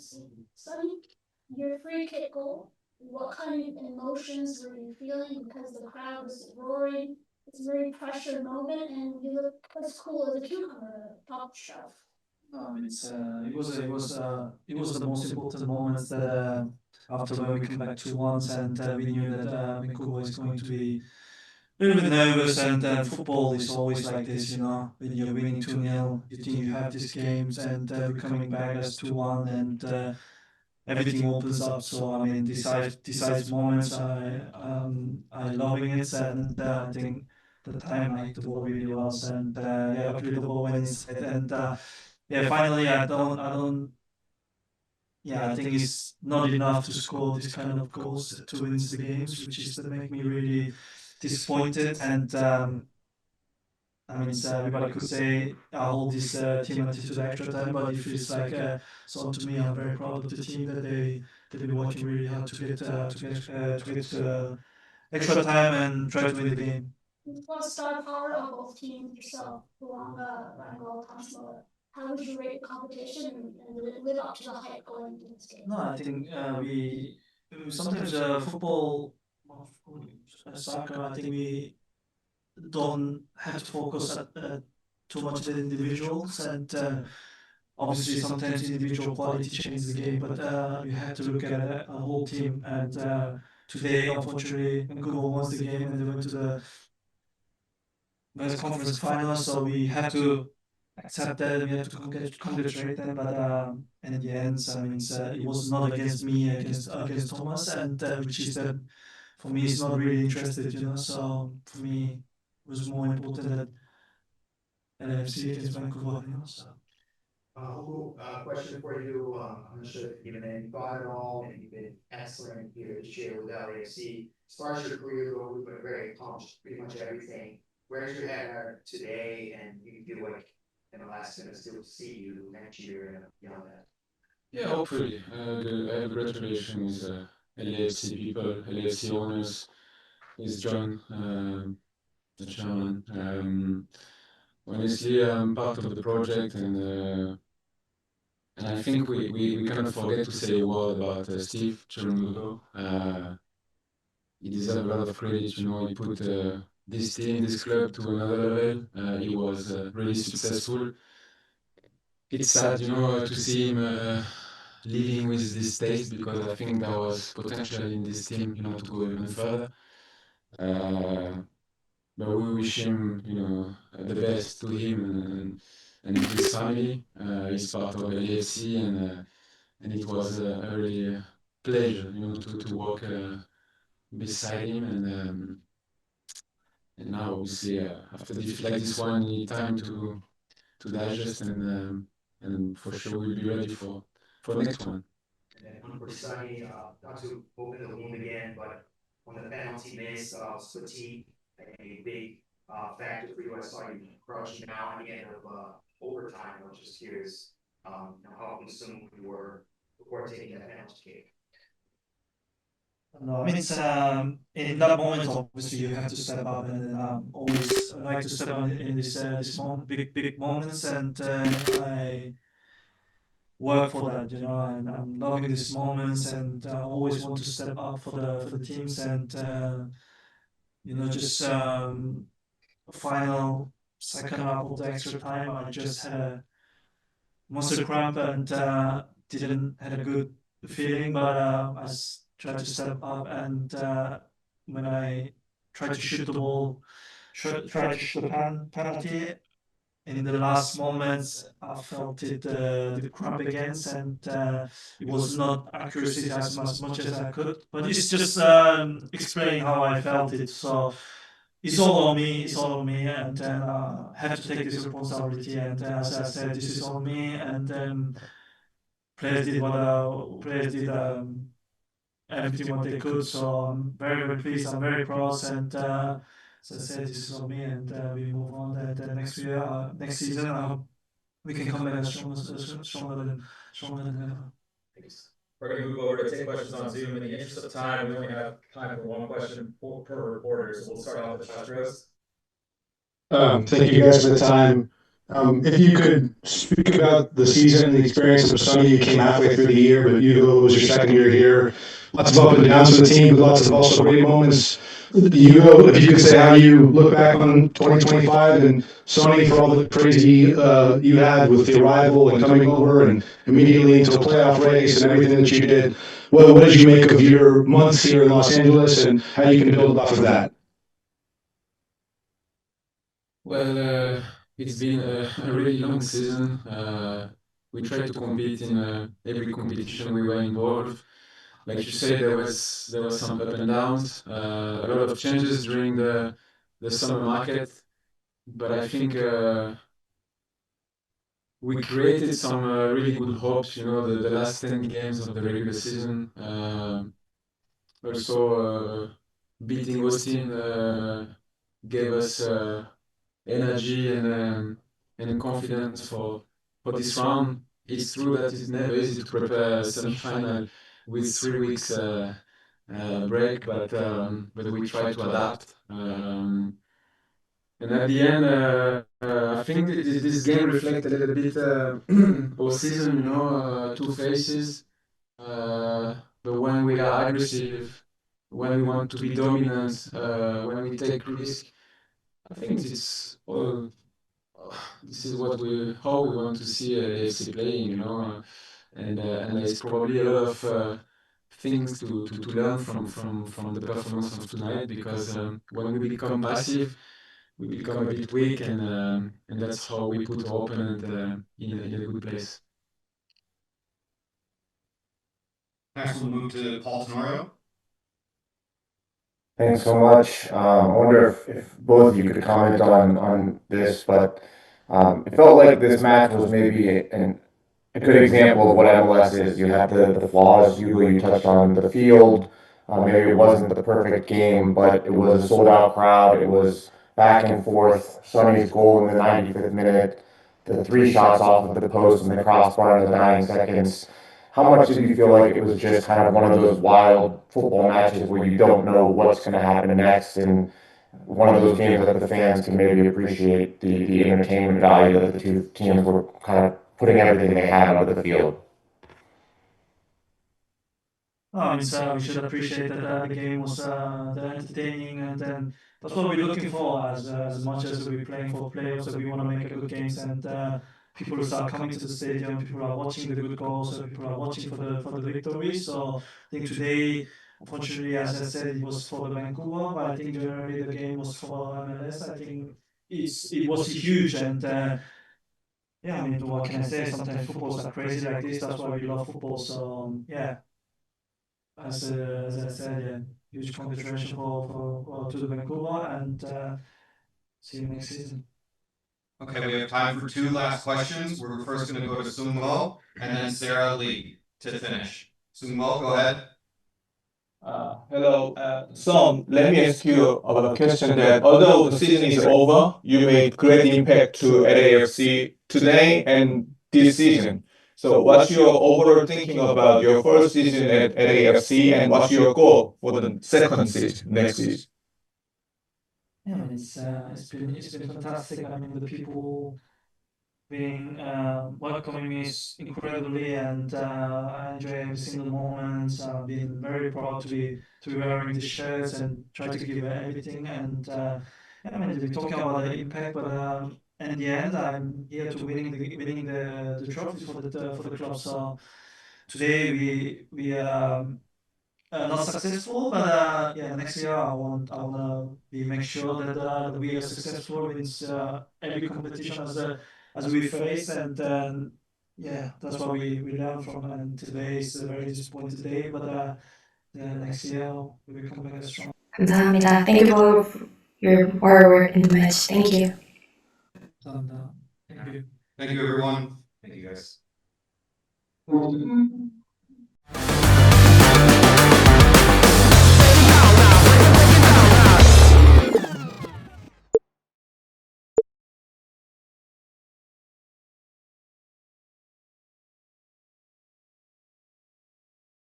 scene. Sonny, your free kick goal, what kind of emotions were you feeling? Because the crowd was roaring. It's a very pressured moment, and you look as cool as a cucumber, top shelf. No, I mean, it was the most important moments that after when we come back to once and we knew that Vancouver is going to be a little bit nervous and football is always like this, you know, when you're winning 2-0, you think you have these games and we're coming back as 2-1 and everything opens up. So I mean, decisive moments, I loving it and I think the time I hit the ball really well and yeah, luckily the ball went inside and yeah, finally I think it's not enough to score this kind of goals to win the games, which is that make me really disappointed. And I mean, everybody could say I hold this team until the extra time, but it feels like so to me. I'm very proud of the team that they've been working really hard to get extra time and try to win the game. What's star power of both teams yourself, Luanga, Rangel, Thompson? How would you rate the competition and live up to the hype going into this game? No, I think we sometimes football, soccer. I think we don't have to focus too much on individuals, and obviously sometimes individual quality changes the game, but you have to look at a whole team. And today, unfortunately, Vancouver won the game and they went to the West Conference final, so we have to accept that and we have to congratulate them. But in the end, I mean, it was not against me, against Thomas, and which is that for me, it's not really interested, you know. So for me, it was more important that LFC against Vancouver, you know. So. Question for you. I'm not sure if you've given any thought at all, and you've been excellent here this year with LAFC. As far as your career goes, you've been very accomplished, pretty much everything. Where's your head at today, and you feel like in the last minute still see you next year and beyond that? Yeah, hopefully. I have a great relation with LAFC people, LAFC owners, with John, the chairman. Honestly, I'm part of the project, and I think we cannot forget to say a word about Steve Cherundolo. He deserves a lot of credit. You know, he put this team, this club to another level. He was really successful. It's sad, you know, to see him leaving with this taste, because I think there was potential in this team, you know, to go even further. But we wish him, you know, the best to him and his family. He's part of LAFC, and it was a really pleasure, you know, to work beside him. And now, obviously, after defeat like this one, you need time to digest, and for sure we'll be ready for the next one. And then one for Sonny, not to open the wound again, but on the penalty miss, fatigue, a big factor for you. I saw you crushing now at the end of overtime. I was just curious, how consumed you were before taking that penalty kick. No, I mean, it's in that moment, obviously, you have to step up, and always like to step up in this moment, big moments, and I work for that, you know, and I'm loving these moments, and always want to step up for the teams, and you know, just final second half of the extra time, I just had a muscle cramp and didn't had a good feeling, but tried to step up and when I tried to shoot the ball, tried to shoot the penalty, and in the last moments I felt it the cramp again, and it was not accuracy as much as I could, but it's just explaining how I felt it. So it's all on me. It's all on me, and then have to take this responsibility. And as I said, this is on me. And then players did everything what they could. So I'm very pleased. I'm very proud. And as I said, this is on me, and we move on. That next year, next season, I hope we can come back as stronger than ever. Thanks. We're going to move over to take questions on Zoom. In the interest of time, we only have time for one question per reporter, so we'll start off with Chatros. Thank you guys for the time. If you could speak about the season and the experience of Sonny, you came halfway through the year, but Hugo was your second year here. Lots of up and downs for the team, but lots of also great moments. Hugo, if you could say how you look back on 2025 and Sonny for all the crazy you had with the arrival and coming over and immediately into a playoff race and everything that you did. Well, what did you make of your months here in Los Angeles and how you can build off of that? Well, it's been a really long season. We tried to compete in every competition we were involved. Like you said, there was some up and downs, a lot of changes during the summer market. But I think we created some really good hopes. The last 10 games of the regular season. Also, beating Austin gave us energy and confidence for this round. It's true that it's never easy to prepare a semi-final with 3 weeks break, but we try to adapt. And at the end, I think this game reflects a little bit our season. Two phases. But when we are aggressive, when we want to be dominant, when we take risk, I think it's all. This is how we want to see AFC playing, and there's probably a lot of things to learn from the performance of tonight because when we become passive, we become a bit weak, and that's how we put our opponent in a good place. Next, we'll move to Paul Tenorio. Thanks so much. I wonder if both of you could comment on this, but it felt like this match was maybe a good example of what MLS is. You have the flaws you touched on the field. Maybe it wasn't the perfect game, but it was a sold out crowd. It was back and forth. Sonny's goal in the 95th minute, the 3 shots off of the post and the crossbar in the dying seconds. How much did you feel like it was just kind of one of those wild football matches where you don't know what's going to happen next, and one of those games that the fans can maybe appreciate the entertainment value that the two teams were kind of putting everything they had onto the field? So we should appreciate that the game was entertaining, and then that's what we're looking for as much as we're playing for playoffs. So we want to make a good games, and people start coming to the stadium. People are watching the good goals. So people are watching for the victory. So I think today, unfortunately, as I said, it was for the Vancouver, but I think generally the game was for MLS. I think it was huge, and yeah, I mean, what can I say? Sometimes footballs are crazy like this. That's why we love football. So yeah. As I said, yeah, huge congratulations to the Vancouver, and see you next season. Okay, we have time for 2 last questions. We're first going to go to Sung Mo and then Sarah Lee to finish. Sung Mo, go ahead. Hello, Son, let me ask you about a question that although the season is over, you made great impact to LAFC today and this season. So what's your overall thinking about your first season at LAFC, and what's your goal for the second season, next season? Yeah, I mean, it's been fantastic. I mean, the people being welcoming me is incredibly, and I enjoy every single moment. I've been very proud to be wearing the shirts and try to give everything. And yeah, I mean, we're talking about the impact, but in the end, I'm here to winning the trophies for the club. So today we not successful, but yeah, next year I want to make sure that we are successful in every competition as we face, and then yeah, that's what we learn from. And today is a very disappointing day, but yeah, next year we will come back strong. 감사합니다. Thank you for your hard work in the match. Thank you. And, thank you. Thank you, everyone. Thank you, guys.